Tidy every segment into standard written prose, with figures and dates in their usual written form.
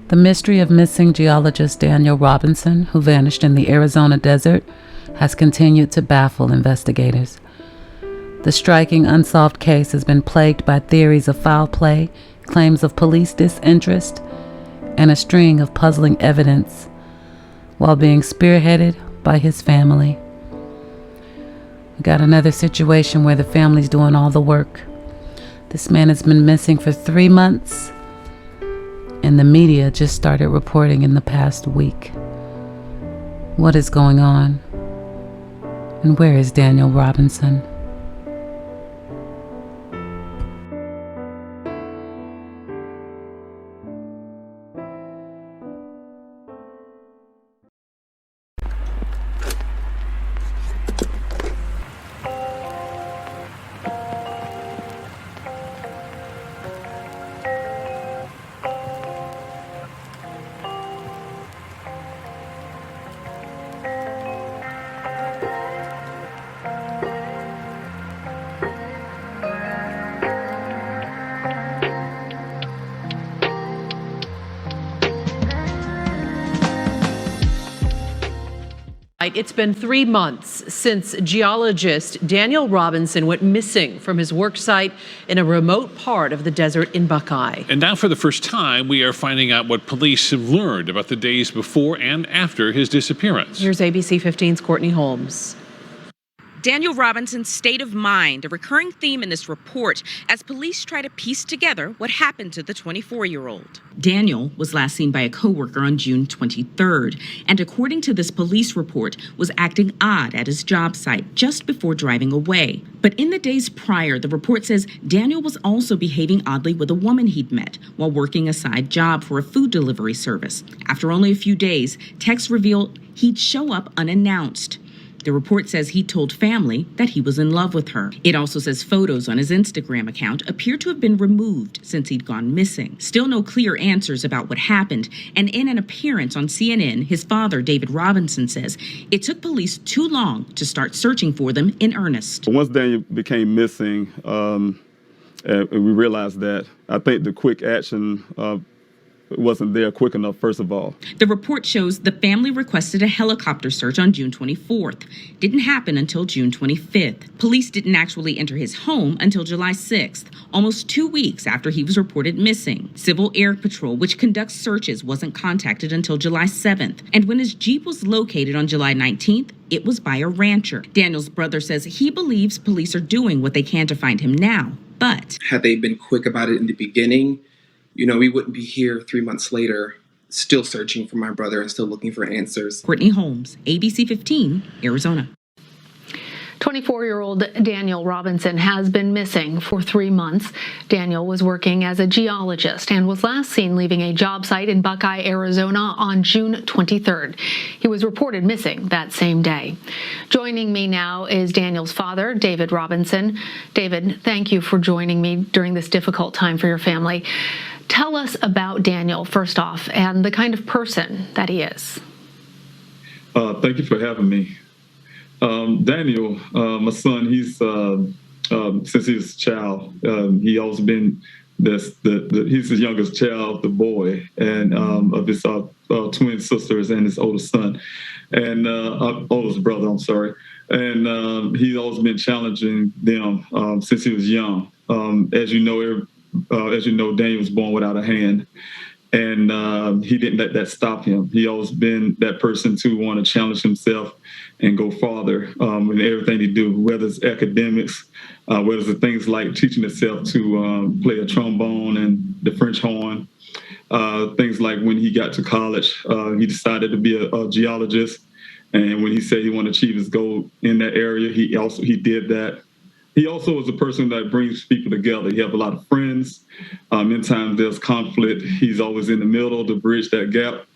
The mystery of missing geologist Daniel Robinson, who vanished in the Arizona desert, has continued to baffle investigators. The striking unsolved case has been plagued by theories of foul play, claims of police disinterest, and a string of puzzling evidence, while being spearheaded by his family. We got another situation where the family's doing all the work. This man has been missing for 3 months, and the media just started reporting in the past week. What is going on? And where is Daniel Robinson? It's been 3 months since geologist Daniel Robinson went missing from his work site in a remote part of the desert in Buckeye. And now for the first time, we are finding out what police have learned about the days before and after his disappearance. Here's ABC 15's Courtney Holmes. Daniel Robinson's state of mind, a recurring theme in this report as police try to piece together what happened to the 24-year-old. Daniel was last seen by a coworker on June 23rd, and according to this police report, was acting odd at his job site just before driving away. But in the days prior, the report says Daniel was also behaving oddly with a woman he'd met while working a side job for a food delivery service. After only a few days, texts revealed he'd show up unannounced. The report says he told family that he was in love with her. It also says photos on his Instagram account appear to have been removed since he'd gone missing. Still no clear answers about what happened. And in an appearance on CNN, his father, David Robinson, says it took police too long to start searching for them in earnest. Once Daniel became missing, and we realized that, I think the quick action wasn't there quick enough, first of all. The report shows the family requested a helicopter search on June 24th. Didn't happen until June 25th. Police didn't actually enter his home until July 6th, almost 2 weeks after he was reported missing. Civil Air Patrol, which conducts searches, wasn't contacted until July 7th. And when his Jeep was located on July 19th, it was by a rancher. Daniel's brother says he believes police are doing what they can to find him now, but had they been quick about it in the beginning, we wouldn't be here 3 months later, still searching for my brother and still looking for answers. Courtney Holmes, ABC 15, Arizona. 24-year-old Daniel Robinson has been missing for 3 months. Daniel was working as a geologist and was last seen leaving a job site in Buckeye, Arizona on June 23rd. He was reported missing that same day. Joining me now is Daniel's father, David Robinson. David, thank you for joining me during this difficult time for your family. Tell us about Daniel, first off, and the kind of person that he is. Thank you for having me. Daniel, my son, he's since he was a child, he always been he's the youngest child, the boy, and of his twin sisters and his oldest son, and oldest brother. I'm sorry, and he's always been challenging them since he was young. As you know, Daniel was born without a hand. And he didn't let that stop him. He always been that person to want to challenge himself and go farther in everything he do, whether it's academics, whether it's things like teaching himself to play a trombone and the French horn, things like when he got to college, he decided to be a geologist. And when he said he wanted to achieve his goal in that area, he did that. He also is a person that brings people together. He has a lot of friends. In times there's conflict, he's always in the middle to bridge that gap.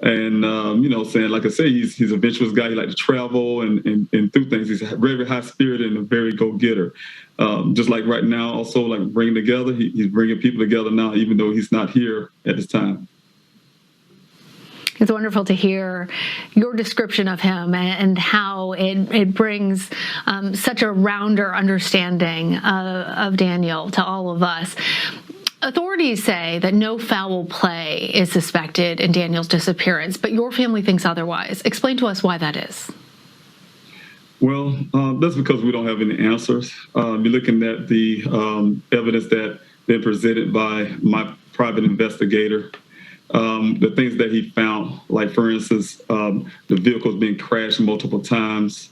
And, like I say, he's a adventurous guy. He likes to travel and do things. He's very high spirited and a very go-getter. Just like right now, also like bringing together, he's bringing people together now, even though he's not here at this time. It's wonderful to hear your description of him and how it brings such a rounder understanding of Daniel to all of us. Authorities say that no foul play is suspected in Daniel's disappearance, but your family thinks otherwise. Explain to us why that is. Well, that's because we don't have any answers. You're looking at the evidence that been presented by my private investigator. The things that he found, like for instance, the vehicle's been crashed multiple times.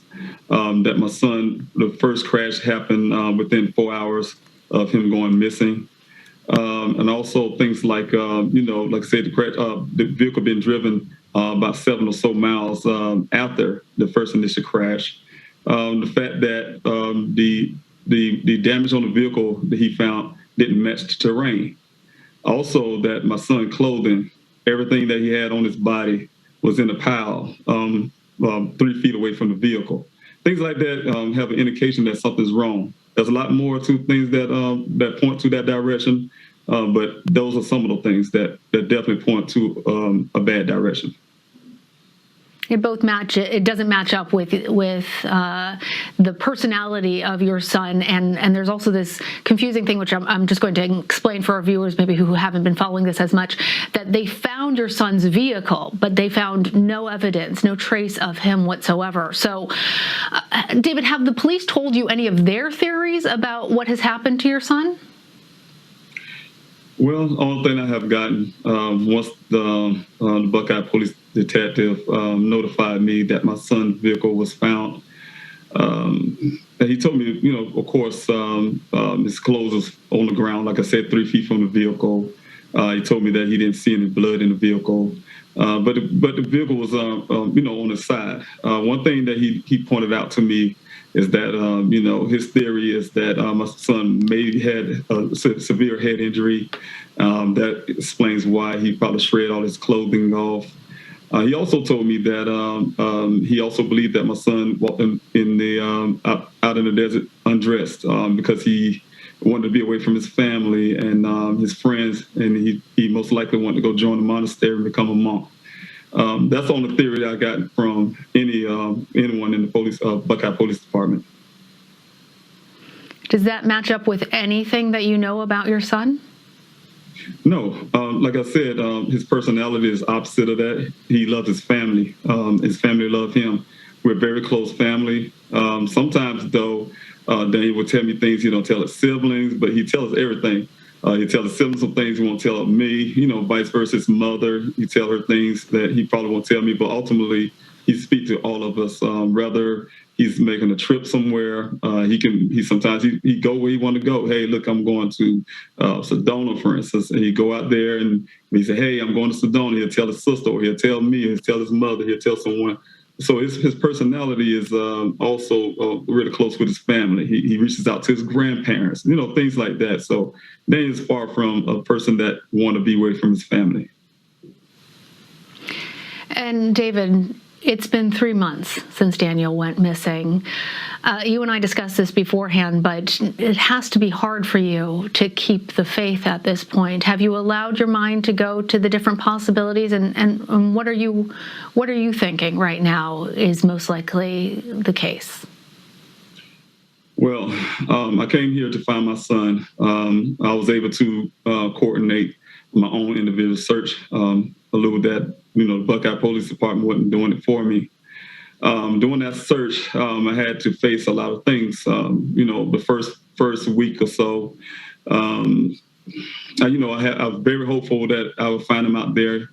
That my son, the first crash happened within 4 hours of him going missing. And also things like, like I said, the vehicle been driven about 7 or so miles after the first initial crash. The fact that the damage on the vehicle that he found didn't match the terrain. Also, that my son's clothing, everything that he had on his body was in a pile 3 feet away from the vehicle. Things like that have an indication that something's wrong. There's a lot more to things that point to that direction, but those are some of the things that definitely point to a bad direction. It both match. It doesn't match up with the personality of your son, and there's also this confusing thing, which I'm just going to explain for our viewers, maybe who haven't been following this as much, that they found your son's vehicle, but they found no evidence, no trace of him whatsoever. So, David, have the police told you any of their theories about what has happened to your son? Well, the only thing I have gotten once the Buckeye police detective notified me that my son's vehicle was found, and he told me, of course, his clothes was on the ground, like I said, 3 feet from the vehicle. He told me that he didn't see any blood in the vehicle, but the vehicle was, on the side. One thing that he pointed out to me is that, his theory is that my son may had a severe head injury. That explains why he probably shredded all his clothing off. He also told me that he also believed that my son walked out in the desert undressed because he wanted to be away from his family and his friends, and he most likely wanted to go join the monastery and become a monk. That's the only theory that I got from anyone in the Buckeye Police Department. Does that match up with anything that you know about your son? No, like I said, his personality is opposite of that. He loves his family. His family love him. We're a very close family. Sometimes, though, Daniel will tell me things he don't tell his siblings, but he tells everything. He tells his siblings some things he won't tell me, vice versa. His mother, he tell her things that he probably won't tell me, but ultimately he speaks to all of us. Whether he's making a trip somewhere, sometimes he go where he want to go. Hey, look, I'm going to Sedona, for instance, and he go out there and he say, hey, I'm going to Sedona. He'll tell his sister, or he'll tell me, he'll tell his mother, he'll tell someone. So his personality is also really close with his family. He reaches out to his grandparents, things like that. So Daniel's far from a person that want to be away from his family. And David, it's been 3 months since Daniel went missing. You and I discussed this beforehand, but it has to be hard for you to keep the faith at this point. Have you allowed your mind to go to the different possibilities, and what are you thinking right now is most likely the case? Well, I came here to find my son. I was able to coordinate my own individual search. A little that the Buckeye Police Department wasn't doing it for me. Doing that search, I had to face a lot of things. The first week or so, I was very hopeful that I would find him out there.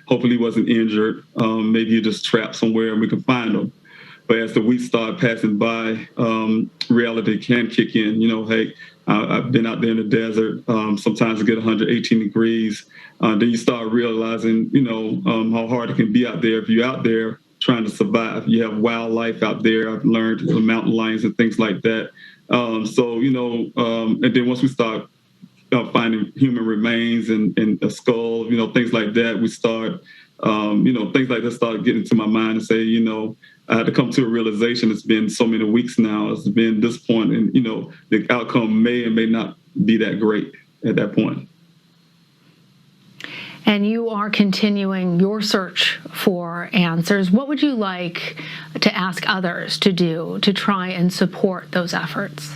Hopefully he wasn't injured. Maybe he just trapped somewhere and we could find him. But as the weeks start passing by, reality can kick in. Hey, I've been out there in the desert. Sometimes it get 118 degrees. Then you start realizing, how hard it can be out there if you're out there trying to survive. You have wildlife out there. I've learned mountain lions and things like that. And then once we start finding human remains and a skull, things like that, we start, things like that start getting to my mind and say, I had to come to a realization. It's been so many weeks now. It's been this point, and the outcome may or may not be that great at that point. And you are continuing your search for answers. What would you like to ask others to do to try and support those efforts?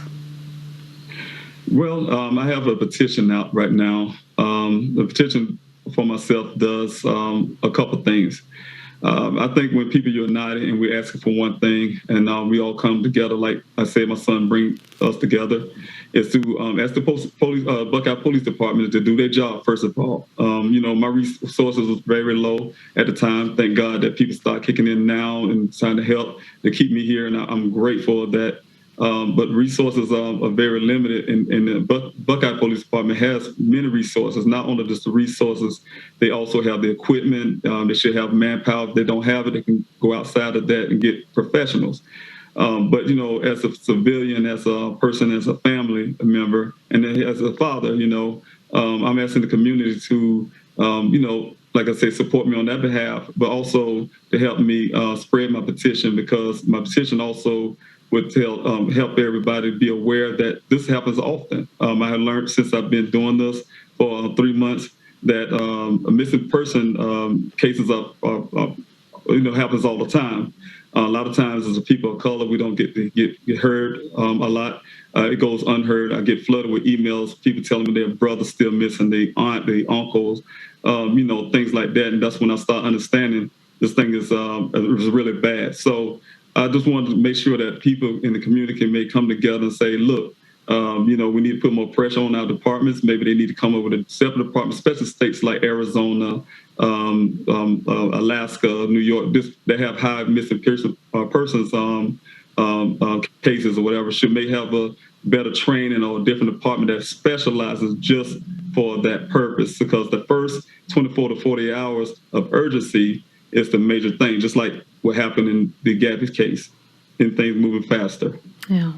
Well, I have a petition out right now. The petition for myself does a couple things. I think when people are united and we're asking for one thing, and we all come together, like I said, my son bring us together, is to ask the Buckeye Police Department to do their job, first of all. My resources was very low at the time. Thank God that people start kicking in now and trying to help to keep me here, and I'm grateful of that. But resources are very limited, and the Buckeye Police Department has many resources. Not only just the resources, they also have the equipment. They should have manpower. If they don't have it, they can go outside of that and get professionals. But as a civilian, as a person, as a family member, and then as a father, I'm asking the community to, like I say, support me on that behalf, but also to help me spread my petition, because my petition also would help everybody be aware that this happens often. I have learned since I've been doing this for 3 months that missing person cases happens all the time. A lot of times, as a people of color, we don't get heard a lot. It goes unheard. I get flooded with emails, people telling me their brother's still missing, their aunt, their uncles, things like that. And that's when I start understanding this thing is really bad. So I just wanted to make sure that people in the community may come together and say, look, we need to put more pressure on our departments. Maybe they need to come up with a separate department, especially states like Arizona, Alaska, New York, that have high missing persons cases or whatever, may have a better training or a different department that specializes just for that purpose. Because the first 24 to 40 hours of urgency is the major thing, just like what happened in the Gabby's case, and things moving faster. Yeah.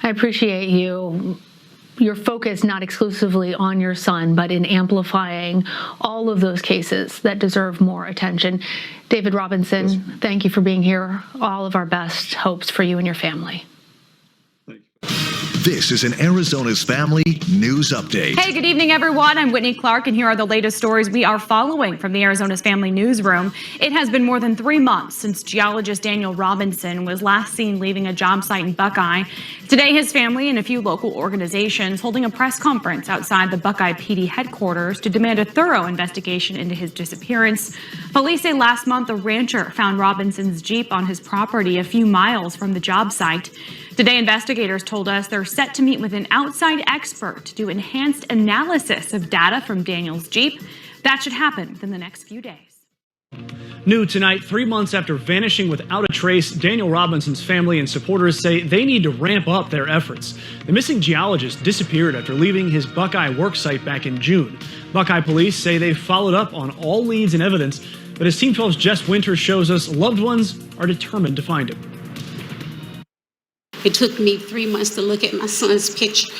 I appreciate your focus not exclusively on your son, but in amplifying all of those cases that deserve more attention. David Robinson, yes. Thank you for being here. All of our best hopes for you and your family. This is an Arizona's Family News Update. Hey, good evening, everyone. I'm Whitney Clark, and here are the latest stories we are following from the Arizona's Family Newsroom. It has been more than 3 months since geologist Daniel Robinson was last seen leaving a job site in Buckeye. Today, his family and a few local organizations holding a press conference outside the Buckeye PD headquarters to demand a thorough investigation into his disappearance. Police say last month a rancher found Robinson's Jeep on his property a few miles from the job site. Today, investigators told us they're set to meet with an outside expert to do enhanced analysis of data from Daniel's Jeep. That should happen within the next few days. New tonight, 3 months after vanishing without a trace, Daniel Robinson's family and supporters say they need to ramp up their efforts. The missing geologist disappeared after leaving his Buckeye worksite back in June. Buckeye police say they've followed up on all leads and evidence, but as Team 12's Jess Winters shows us, loved ones are determined to find him. It took me 3 months to look at my son's picture.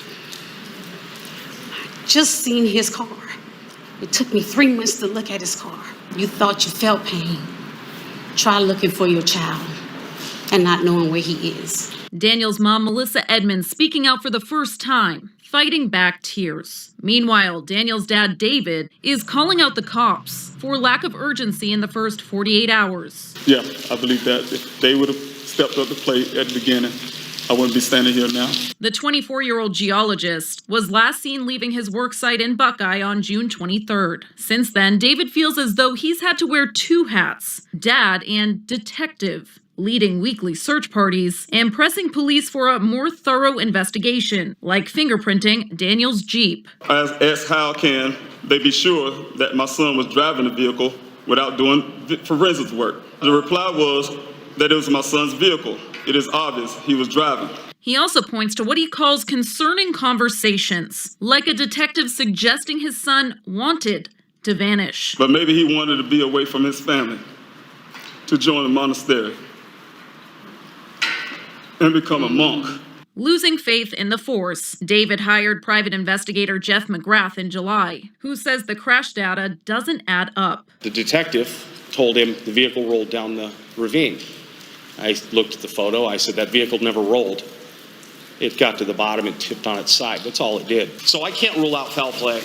I just seen his car. It took me 3 months to look at his car. You thought you felt pain. Try looking for your child and not knowing where he is. Daniel's mom, Melissa Edmonds, speaking out for the first time, fighting back tears. Meanwhile, Daniel's dad, David, is calling out the cops for lack of urgency in the first 48 hours. Yeah, I believe that if they would have stepped up to plate at the beginning, I wouldn't be standing here now. The 24-year-old geologist was last seen leaving his work site in Buckeye on June 23rd. Since then, David feels as though he's had to wear 2 hats, dad and detective, leading weekly search parties and pressing police for a more thorough investigation, like fingerprinting Daniel's Jeep. I asked how can they be sure that my son was driving the vehicle without doing forensics work. The reply was that it was my son's vehicle. It is obvious he was driving. He also points to what he calls concerning conversations, like a detective suggesting his son wanted to vanish. But maybe he wanted to be away from his family, to join the monastery and become a monk. Losing faith in the force, David hired private investigator Jeff McGrath in July, who says the crash data doesn't add up. The detective told him the vehicle rolled down the ravine. I looked at the photo. I said, that vehicle never rolled. It got to the bottom and tipped on its side. That's all it did. So I can't rule out foul play.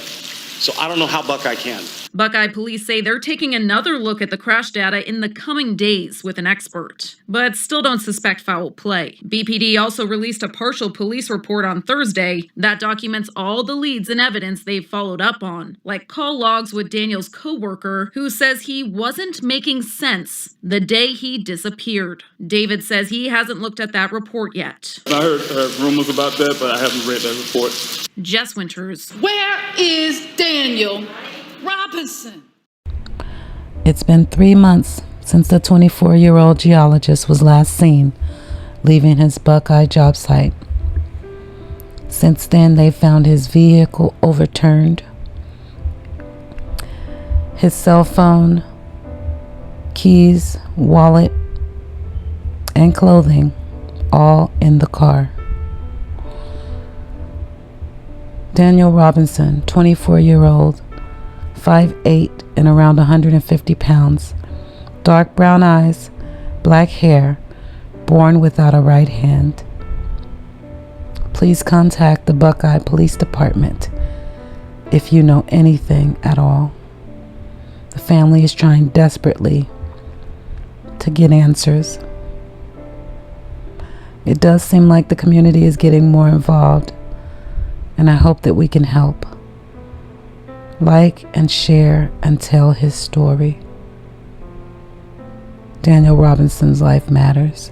So I don't know how Buckeye can. Buckeye police say they're taking another look at the crash data in the coming days with an expert, but still don't suspect foul play. BPD also released a partial police report on Thursday that documents all the leads and evidence they've followed up on, like call logs with Daniel's coworker, who says he wasn't making sense the day he disappeared. David says he hasn't looked at that report yet. I heard rumors about that, but I haven't read that report. Jess Winters. Where is Daniel Robinson? It's been 3 months since the 24-year-old geologist was last seen leaving his Buckeye job site. Since then, they found his vehicle overturned, his cell phone, keys, wallet, and clothing all in the car. Daniel Robinson, 24-year-old, 5'8" and around 150 pounds, dark brown eyes, black hair, born without a right hand. Please contact the Buckeye Police Department if you know anything at all. The family is trying desperately to get answers. It does seem like the community is getting more involved, and I hope that we can help. Like and share and tell his story. Daniel Robinson's life matters.